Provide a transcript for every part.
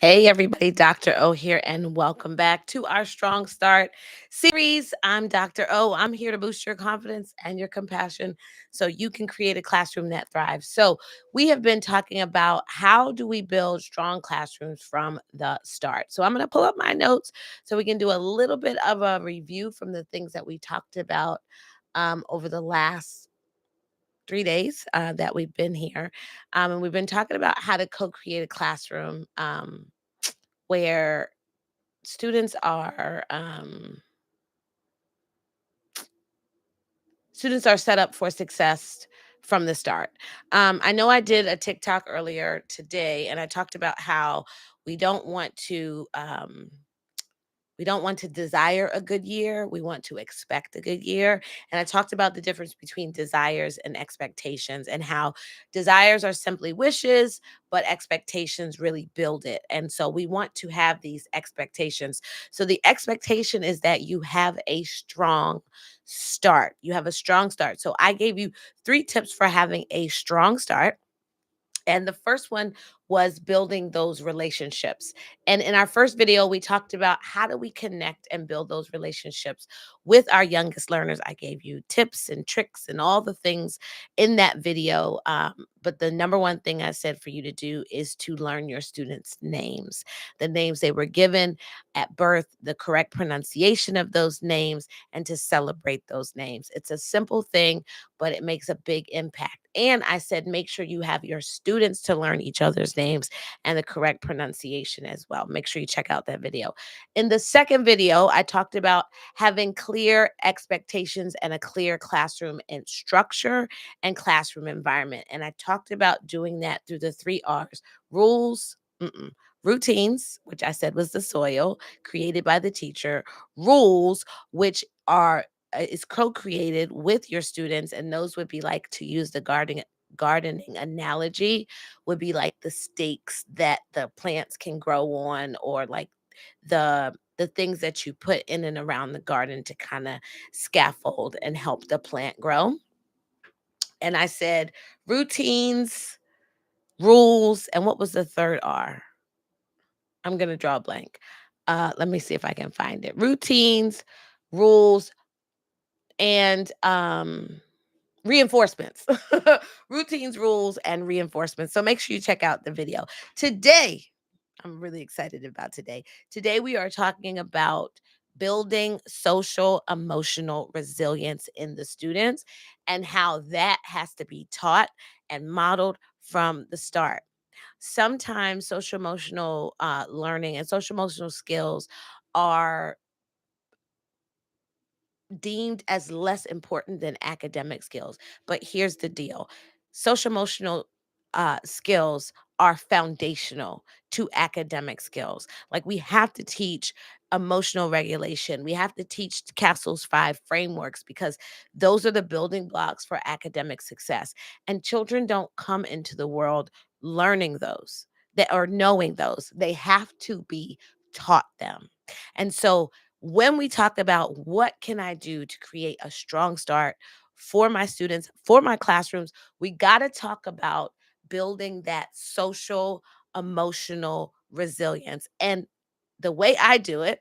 Hey, everybody, Dr. O here, and welcome back to our Strong Start series. I'm Dr. O. I'm here to boost your confidence and your compassion so you can create a classroom that thrives. So, we have been talking about how do we build strong classrooms from the start. So, I'm going to pull up my notes so we can do a little bit of a review from the things that we talked about over the last 3 days that we've been here. And we've been talking about how to co create a classroom. Where students are students are set up for success from the start. I know I did a TikTok earlier today, and I talked about how we don't want to we don't want to desire a good year. We want to expect a good year. And I talked about the difference between desires and expectations and how desires are simply wishes, but expectations really build it. And so we want to have these expectations. So the expectation is that you have a strong start. You have a strong start. So I gave you 3 tips for having a strong start. And the first one was building those relationships. And in our first video, we talked about how do we connect and build those relationships with our youngest learners. I gave you tips and tricks and all the things in that video. But the number one thing I said for you to do is to learn your students' names, the names they were given at birth, the correct pronunciation of those names, and to celebrate those names. It's a simple thing, but it makes a big impact. And I said, make sure you have your students to learn each other's names and the correct pronunciation as well. Make sure you check out that video. In the second video, I talked about having clear expectations and a clear classroom and structure and classroom environment. And I talked about doing that through the 3 R's: rules, routines, which I said was the soil created by the teacher, rules, which are is co-created with your students, and those would be like, to use the gardening analogy, would be like the stakes that the plants can grow on, or like the things that you put in and around the garden to kind of scaffold and help the plant grow. And I said routines, rules, and what was the third R? I'm going to draw a blank. Let me see if I can find it. Routines, rules, and reinforcements. Routines, rules, and reinforcements. So make sure you check out the video. Today, I'm really excited about today. Today, we are talking about building social emotional resilience in the students and how that has to be taught and modeled from the start. Sometimes social emotional learning and social emotional skills are deemed as less important than academic skills. But here's the deal: social emotional skills are foundational to academic skills. Like, we have to teach emotional regulation, we have to teach Castle's 5 frameworks, because those are the building blocks for academic success. And children don't come into the world learning those, that or knowing those. They have to be taught them. And so when we talk about what can I do to create a strong start for my students, for my classrooms, we got to talk about building that social emotional resilience. And the way I do it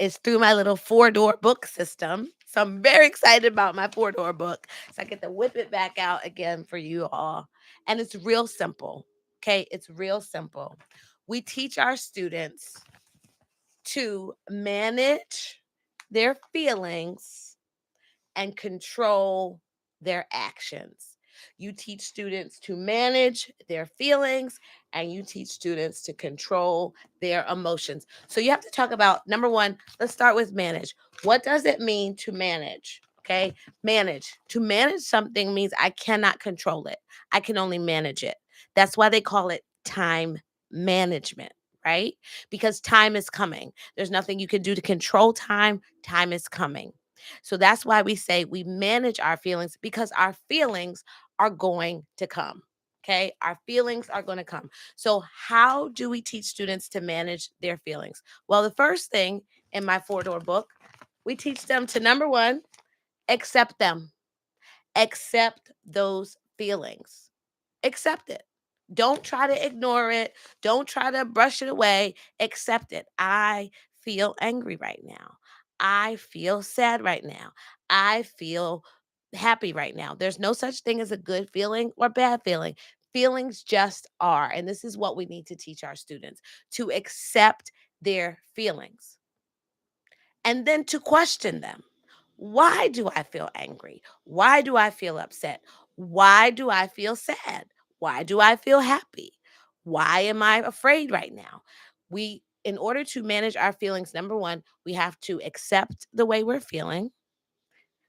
is through my little 4-door book system. So I'm very excited about my 4-door book. So I get to whip it back out again for you all. And it's real simple. Okay, it's real simple. We teach our students to manage their feelings and control their actions. You teach students to manage their feelings, and you teach students to control their emotions. So you have to talk about, number one, let's start with manage. What does it mean to manage? Okay, manage. To manage something means I cannot control it, I can only manage it. That's why they call it time management, right? Because time is coming. There's nothing you can do to control time. Time is coming. So that's why we say we manage our feelings, because our feelings are going to come. Okay. Our feelings are going to come. So, how do we teach students to manage their feelings? Well, the first thing in my 4-door book, we teach them to, number one, accept them, accept those feelings, accept it. Don't try to ignore it. Don't try to brush it away. Accept it. I feel angry right now. I feel sad right now. I feel happy right now. There's no such thing as a good feeling or bad feeling. Feelings just are. And this is what we need to teach our students, to accept their feelings and then to question them. Why do I feel angry? Why do I feel upset? Why do I feel sad? Why do I feel happy? Why am I afraid right now? In order to manage our feelings, number one, we have to accept the way we're feeling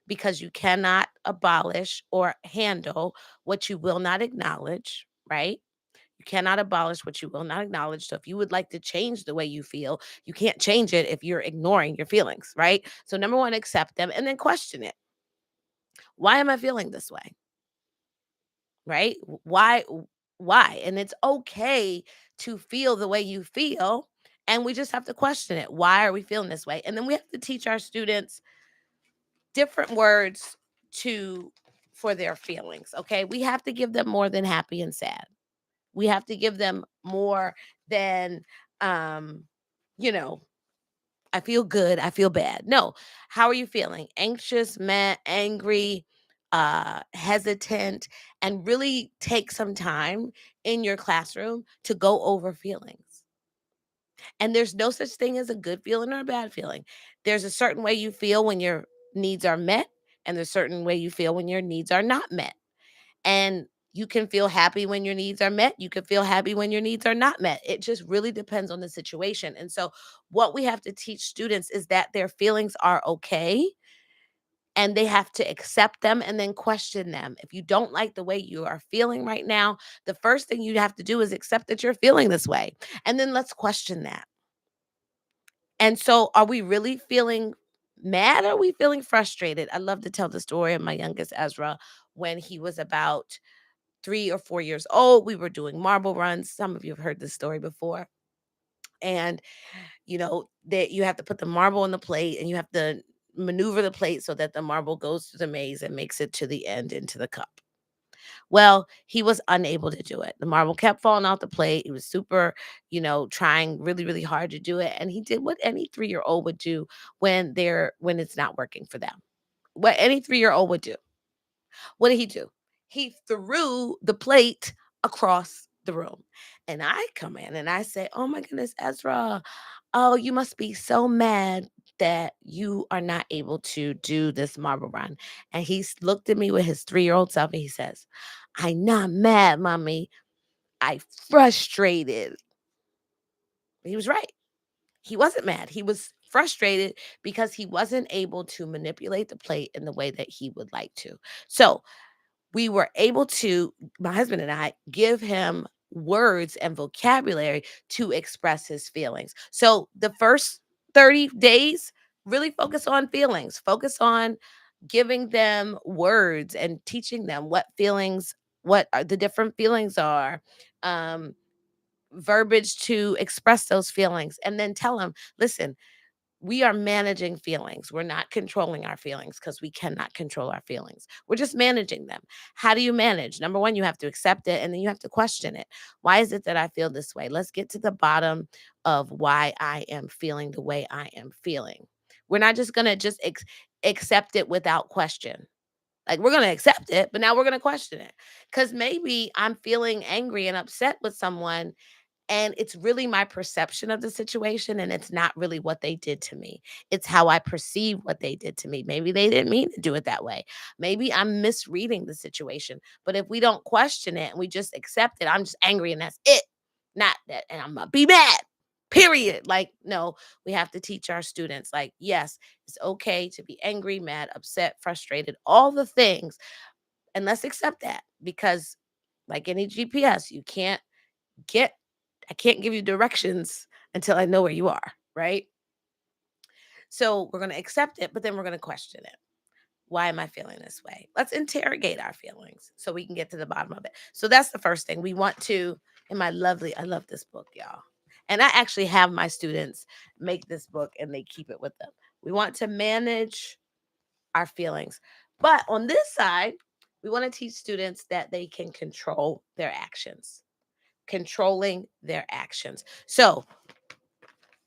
because you cannot abolish or handle what you will not acknowledge, right? You cannot abolish what you will not acknowledge. So if you would like to change the way you feel, you can't change it if you're ignoring your feelings, right? So number one, accept them and then question it. Why am I feeling this way? Right? Why? And it's okay to feel the way you feel. And we just have to question it. Why are we feeling this way? And then we have to teach our students different words to for their feelings. Okay. We have to give them more than happy and sad. We have to give them more than, um, you know, I feel good, I feel bad. No. How are you feeling? Anxious, mad, angry, hesitant, and really take some time in your classroom to go over feelings. And there's no such thing as a good feeling or a bad feeling. There's a certain way you feel when your needs are met, and there's a certain way you feel when your needs are not met. And you can feel happy when your needs are met. You can feel happy when your needs are not met. It just really depends on the situation. And so, what we have to teach students is that their feelings are okay and they have to accept them and then question them. If you don't like the way you are feeling right now, the first thing you have to do is accept that you're feeling this way. And then let's question that. And so, are we really feeling mad? Or are we feeling frustrated? I love to tell the story of my youngest Ezra when he was about 3 or 4 years old. We were doing marble runs. Some of you have heard this story before. And, that you have to put the marble on the plate and you have to maneuver the plate so that the marble goes through the maze and makes it to the end into the cup. Well, he was unable to do it. The marble kept falling off the plate. He was super, trying really, really hard to do it. And he did what any 3-year old would do when it's not working for them. What any 3-year old would do. What did he do? He threw the plate across the room. And I come in and I say, "Oh my goodness, Ezra, oh, you must be so mad that you are not able to do this marble run." And looked at me with his 3-year-old self and he says, "I'm not mad, mommy. I frustrated." He was right. He wasn't mad. He was frustrated because he wasn't able to manipulate the plate in the way that he would like to. So we were able to, my husband and I, give him words and vocabulary to express his feelings. So the first 30 days, really focus on feelings, focus on giving them words and teaching them what are the different feelings are, um, verbiage to express those feelings, and then tell them, listen, we are managing feelings. We're not controlling our feelings because we cannot control our feelings. We're just managing them. How do you manage? Number one, you have to accept it and then you have to question it. Why is it that I feel this way? Let's get to the bottom of why I am feeling the way I am feeling. We're not just going to accept it without question. Like, we're going to accept it, but now we're going to question it. Because maybe I'm feeling angry and upset with someone and it's really my perception of the situation, and it's not really what they did to me. It's how I perceive what they did to me. Maybe they didn't mean to do it that way. Maybe I'm misreading the situation. But if we don't question it and we just accept it, I'm just angry and that's it. Not that, and I'm gonna be mad. Period. Like, no, we have to teach our students, like, yes, it's okay to be angry, mad, upset, frustrated, all the things. And let's accept that because, like any GPS, get I can't give you directions until I know where you are, right? So we're going to accept it, but then we're going to question it. Why am I feeling this way? Let's interrogate our feelings so we can get to the bottom of it. So that's the first thing we want to. I love this book, y'all. And I actually have my students make this book and they keep it with them. We want to manage our feelings. But on this side, we want to teach students that they can control their actions. controlling their actions. So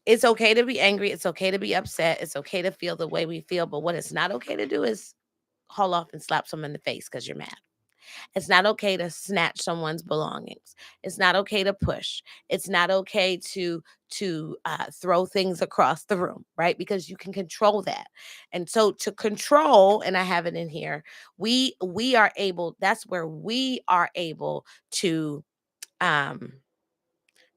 it's okay to be angry. It's okay to be upset. It's okay to feel the way we feel. But what it's not okay to do is haul off and slap someone in the face because you're mad. It's not okay to snatch someone's belongings. It's not okay to push. It's not okay to throw things across the room, right? Because you can control that. And so to control, and I have it in here, we are able. That's where we are able to. Um,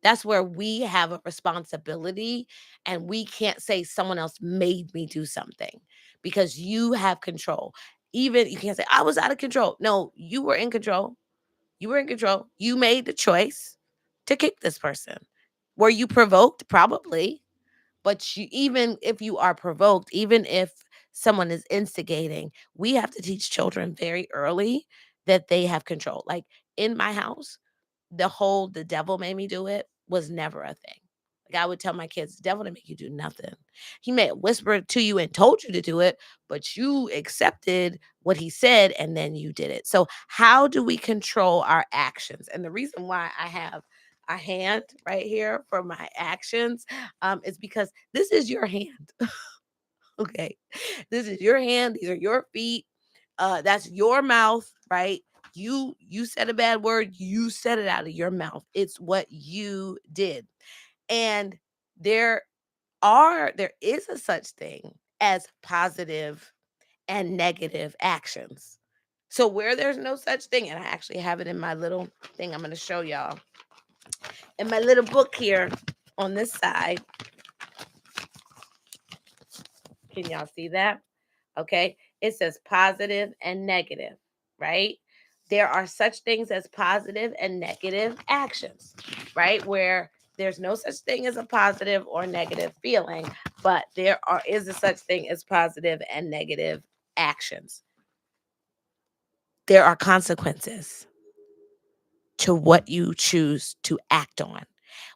that's where we have a responsibility, and we can't say someone else made me do something because you have control. Even you can't say I was out of control. No, you were in control. You were in control. You made the choice to kick this person. Were you provoked? Probably. But even if you are provoked, even if someone is instigating, we have to teach children very early that they have control. Like in my house, the devil made me do it was never a thing. Like I would tell my kids, the devil didn't make you do nothing. He may have whispered to you and told you to do it, but you accepted what he said and then you did it. So how do we control our actions? And the reason why I have a hand right here for my actions is because this is your hand. Okay. This is your hand. These are your feet. That's your mouth, right? You said a bad word, you said it out of your mouth. It's what you did. And there there is a such thing as positive and negative actions. So where there's no such thing, and I actually have it in my little thing I'm going to show y'all. In my little book here on this side, can y'all see that? Okay. It says positive and negative, right? There are such things as positive and negative actions, right? Where there's no such thing as a positive or negative feeling, but is a such thing as positive and negative actions. There are consequences to what you choose to act on.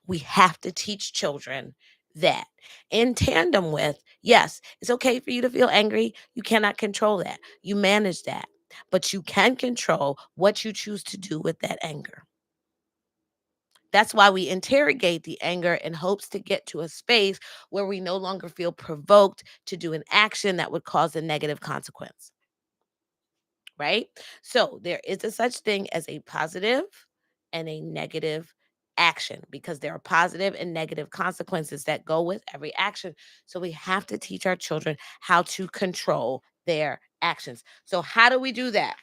We have to teach children that in tandem with, yes, it's okay for you to feel angry. You cannot control that. You manage that, but you can control what you choose to do with that anger. That's why we interrogate the anger in hopes to get to a space where we no longer feel provoked to do an action that would cause a negative consequence. Right? So there is a such thing as a positive and a negative action because there are positive and negative consequences that go with every action. So we have to teach our children how to control their actions. So how do we do that?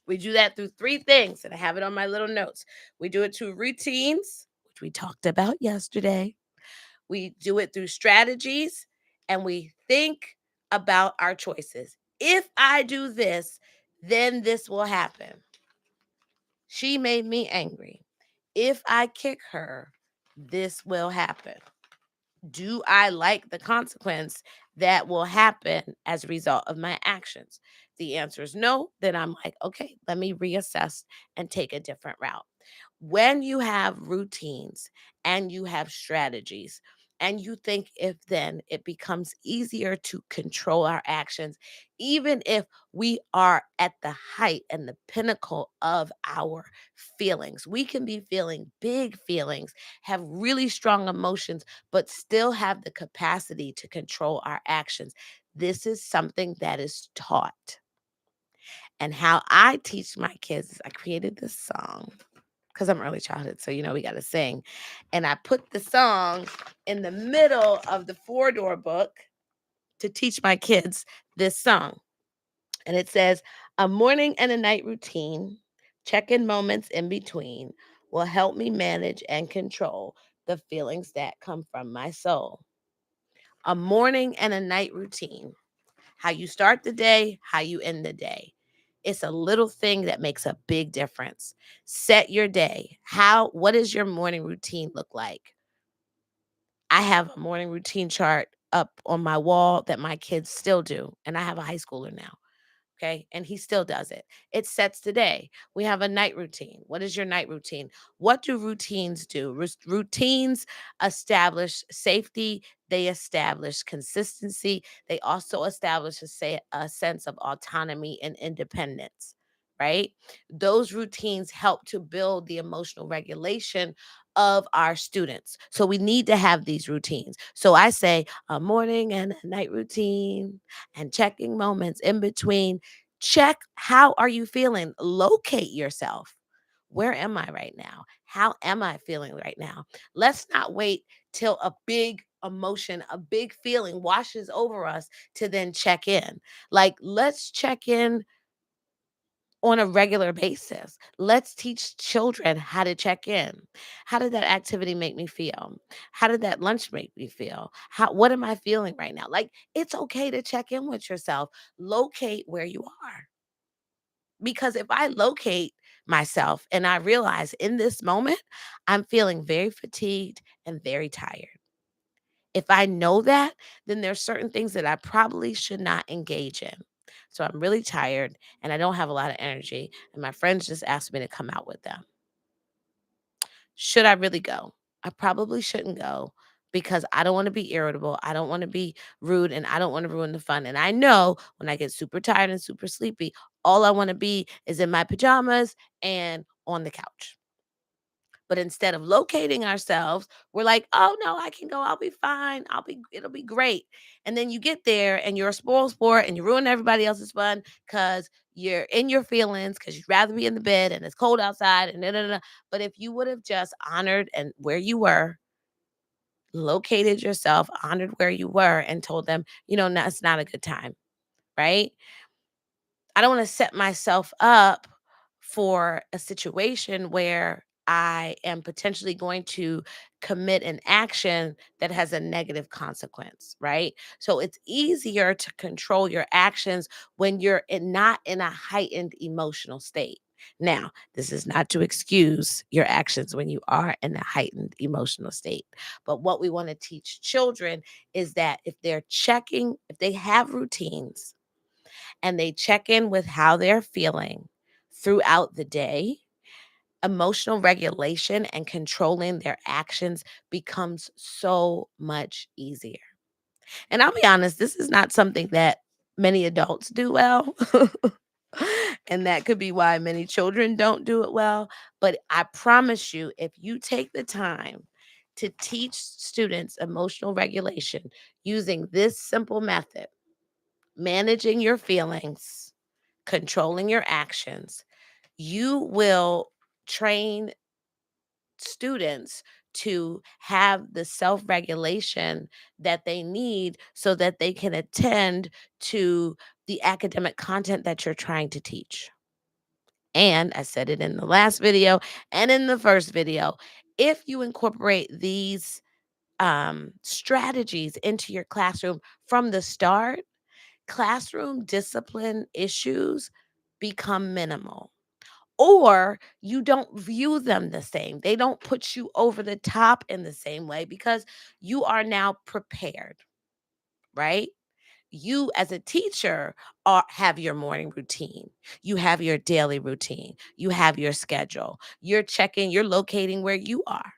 We do that through three things, and I have it on my little notes. We do it through routines, which we talked about yesterday. We do it through strategies, and we think about our choices. If I do this, then this will happen. She made me angry. If I kick her, this will happen. Do I like the consequence that will happen as a result of my actions? The answer is no. Then I'm like, okay, let me reassess and take a different route. When you have routines and you have strategies, and you think if then it becomes easier to control our actions, even if we are at the height and the pinnacle of our feelings. We can be feeling big feelings, have really strong emotions, but still have the capacity to control our actions. This is something that is taught. And how I teach my kids is I created this song because I'm early childhood. So, we got to sing. And I put the song in the middle of the four-door book to teach my kids this song. And it says, a morning and a night routine, check in moments in between, will help me manage and control the feelings that come from my soul. A morning and a night routine, how you start the day, how you end the day. It's a little thing that makes a big difference. Set your day. What does your morning routine look like? I have a morning routine chart up on my wall that my kids still do. And I have a high schooler now. Okay. And he still does it. It sets the day. We have a night routine. What is your night routine? What do routines do? Routines establish safety. They establish consistency. They also establish a sense of autonomy and independence. right? Those routines help to build the emotional regulation of our students. So we need to have these routines. So I say a morning and a night routine and checking moments in between. Check, how are you feeling? Locate yourself. Where am I right now? How am I feeling right now? Let's not wait till a big emotion, a big feeling washes over us to then check in. Like, let's check in on a regular basis. Let's teach children how to check in. How did that activity make me feel? How did that lunch make me feel? What am I feeling right now? Like, it's okay to check in with yourself. Locate where you are. Because if I locate myself and I realize in this moment I'm feeling very fatigued and very tired. If I know that, then there's certain things that I probably should not engage in. So I'm really tired and I don't have a lot of energy, and my friends just asked me to come out with them. Should I really go? I probably shouldn't go because I don't want to be irritable. I don't want to be rude and I don't want to ruin the fun. And I know when I get super tired and super sleepy, all I want to be is in my pajamas and on the couch. But instead of locating ourselves, we're like, "Oh no, I can go. I'll be fine. It'll be great." And then you get there and you're a spoiled sport and you ruin everybody else's fun because you're in your feelings because you'd rather be in the bed and it's cold outside and da, da, da, da. But if you would have just honored and where you were, located yourself, honored where you were, and told them, no, it's not a good time, right? I don't want to set myself up for a situation where I am potentially going to commit an action that has a negative consequence, right? So it's easier to control your actions when not in a heightened emotional state. Now, this is not to excuse your actions when you are in a heightened emotional state. But what we want to teach children is that if they have routines, and they check in with how they're feeling throughout the day, emotional regulation and controlling their actions becomes so much easier. And I'll be honest, this is not something that many adults do well. And that could be why many children don't do it well. But I promise you, if you take the time to teach students emotional regulation using this simple method, managing your feelings, controlling your actions, you will train students to have the self regulation that they need so that they can attend to the academic content that you're trying to teach. And I said it in the last video and in the first video. If you incorporate these strategies into your classroom from the start, classroom discipline issues become minimal, or you don't view them the same. They don't put you over the top in the same way because you are now prepared, right? You as a teacher have your morning routine. You have your daily routine. You have your schedule. You're locating where you are,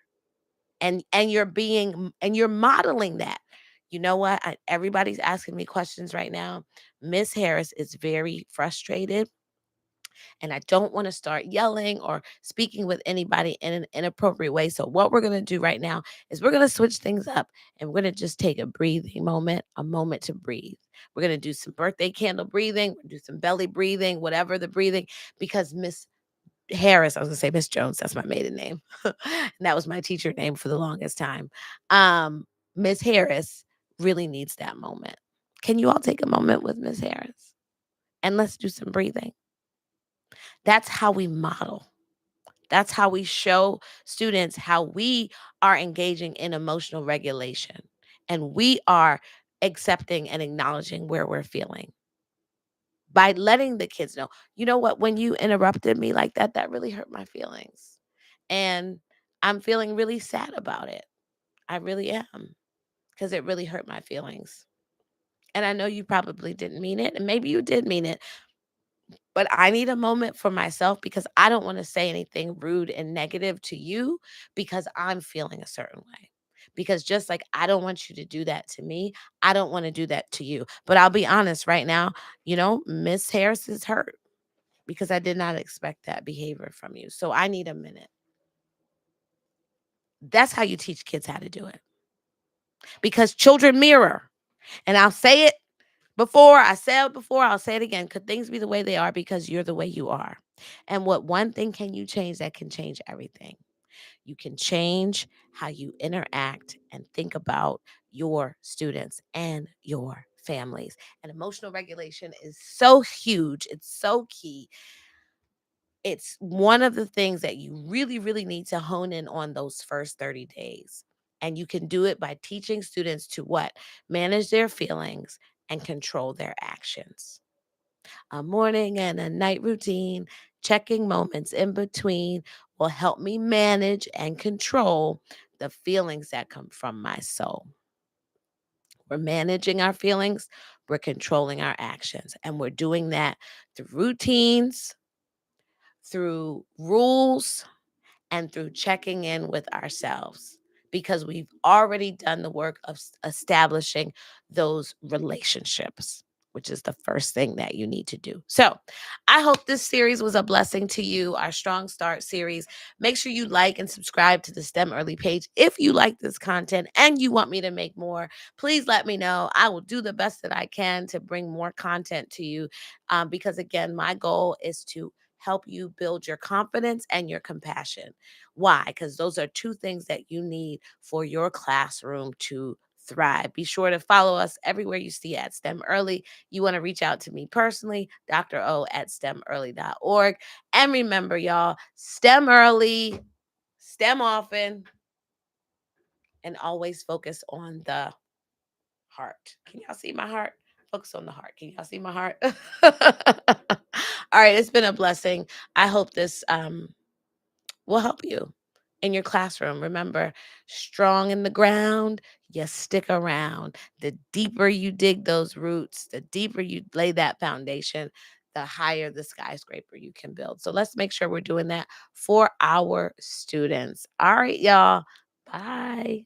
and you're modeling that. You know what? Everybody's asking me questions right now. Miss Harris is very frustrated, and I don't want to start yelling or speaking with anybody in an inappropriate way. So what we're going to do right now is we're going to switch things up, and we're going to just take a breathing moment, a moment to breathe. We're going to do some birthday candle breathing, we're going to do some belly breathing, whatever the breathing, because Miss Harris, I was gonna say Miss Jones, that's my maiden name. And that was my teacher name for the longest time. Um, Miss Harris really needs that moment. Can you all take a moment with Miss Harris? And let's do some breathing. That's how we model. That's how we show students how we are engaging in emotional regulation. And we are accepting and acknowledging where we're feeling by letting the kids know, you know what, when you interrupted me like that, that really hurt my feelings. And I'm feeling really sad about it. I really am, because it really hurt my feelings. And I know you probably didn't mean it, and maybe you did mean it, but I need a moment for myself because I don't want to say anything rude and negative to you because I'm feeling a certain way. Because just like I don't want you to do that to me, I don't want to do that to you. But I'll be honest right now, Miss Harris is hurt. because I did not expect that behavior from you. So I need a minute. That's how you teach kids how to do it, because children mirror. And I'll say it before, I said it before, I'll say it again. Could things be the way they are because you're the way you are? And what one thing can you change that can change everything? You can change how you interact and think about your students and your families. And emotional regulation is so huge. It's so key. It's one of the things that you really, really need to hone in on those first 30 days. And you can do it by teaching students to what? Manage their feelings and control their actions. A morning and a night routine, checking moments in between will help me manage and control the feelings that come from my soul. We're managing our feelings, we're controlling our actions, and we're doing that through routines, through rules, and through checking in with ourselves, because we've already done the work of establishing those relationships, which is the first thing that you need to do. So, I hope this series was a blessing to you, our Strong Start series. Make sure you like and subscribe to the STEM Early page. If you like this content and you want me to make more, please let me know. I will do the best that I can to bring more content to you, because, again, my goal is to help you build your confidence and your compassion. Why? Because those are two things that you need for your classroom to thrive. Be sure to follow us everywhere you see at STEM Early. You want to reach out to me personally, Dr. O at stemearly.org. And remember, y'all, STEM early, STEM often, and always focus on the heart. Can y'all see my heart? Focus on the heart. Can y'all see my heart? All right, it's been a blessing. I hope this will help you in your classroom. Remember, strong in the ground, you stick around. The deeper you dig those roots, the deeper you lay that foundation, the higher the skyscraper you can build. So let's make sure we're doing that for our students. All right, y'all. Bye.